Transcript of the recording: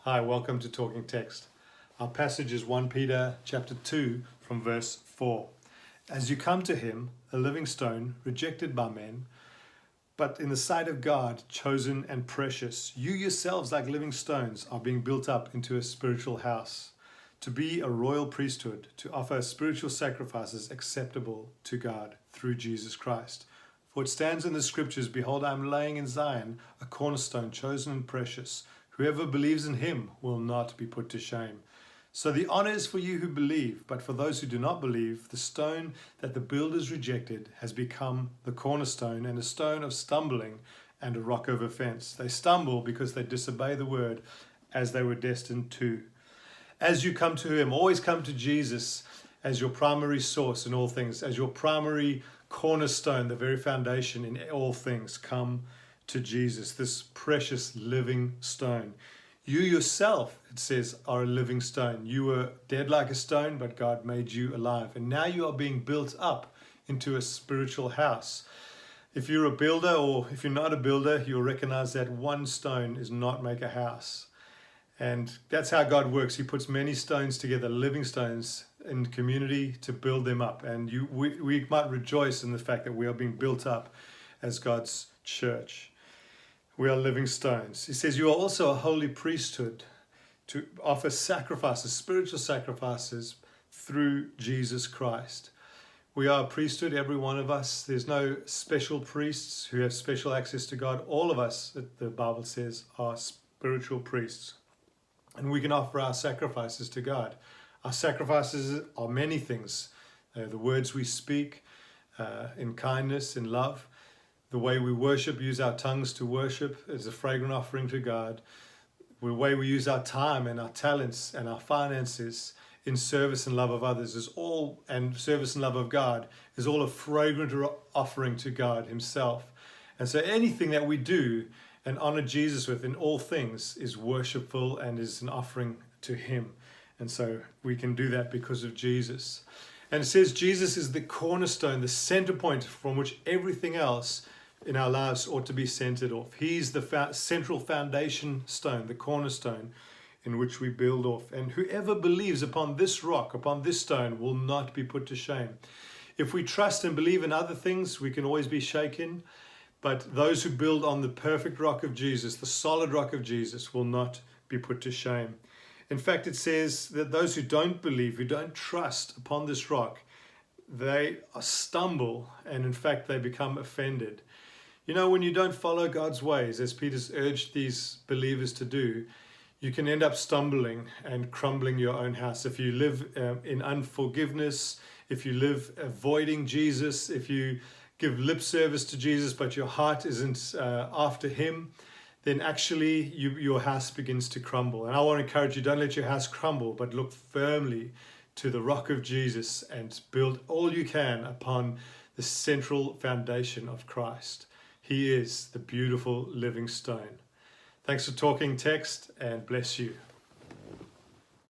Hi, welcome to Talking Text. Our passage is 1 Peter chapter 2 from verse 4. As you come to him, a living stone, rejected by men, but in the sight of God, chosen and precious, you yourselves, like living stones, are being built up into a spiritual house, to be a royal priesthood, to offer spiritual sacrifices acceptable to God through Jesus Christ. For it stands in the scriptures, behold, I am laying in Zion a cornerstone, chosen and precious. Whoever believes in him will not be put to shame. So the honor is for you who believe, but for those who do not believe, the stone that the builders rejected has become the cornerstone, and a stone of stumbling and a rock of offense. They stumble because they disobey the word, as they were destined to. As you come to him, always come to Jesus as your primary source in all things, as your primary cornerstone, the very foundation in all things. Come to Jesus, this precious living stone. You yourself, it says, are a living stone. You were dead like a stone, but God made you alive. And now you are being built up into a spiritual house. If you're a builder, or if you're not a builder, you'll recognize that one stone does not make a house. And that's how God works. He puts many stones together, living stones, in community to build them up. And we might rejoice in the fact that we are being built up as God's church. We are living stones. He says you are also a holy priesthood to offer sacrifices, spiritual sacrifices through Jesus Christ. We are a priesthood, every one of us. There's no special priests who have special access to God. All of us, the Bible says, are spiritual priests. And we can offer our sacrifices to God. Our sacrifices are many things. The words we speak in kindness, in love. The way we worship, use our tongues to worship as a fragrant offering to God. The way we use our time and our talents and our finances in service and love of others is all, and service and love of God, is all a fragrant offering to God himself. And so anything that we do and honor Jesus with in all things is worshipful and is an offering to him. And so we can do that because of Jesus. And it says Jesus is the cornerstone, the center point from which everything else in our lives ought to be centered off. He's the central foundation stone, the cornerstone in which we build off. And whoever believes upon this rock, upon this stone, will not be put to shame. If we trust and believe in other things, we can always be shaken. But those who build on the perfect rock of Jesus, the solid rock of Jesus, will not be put to shame. In fact, it says that those who don't believe, who don't trust upon this rock, they stumble, and in fact, they become offended. You know, when you don't follow God's ways, as Peter's urged these believers to do, you can end up stumbling and crumbling your own house. If you live in unforgiveness, if you live avoiding Jesus, if you give lip service to Jesus, but your heart isn't after him, then actually your house begins to crumble. And I want to encourage you, don't let your house crumble, but look firmly to the rock of Jesus and build all you can upon the central foundation of Christ. He is the beautiful living stone. Thanks for talking text, and bless you.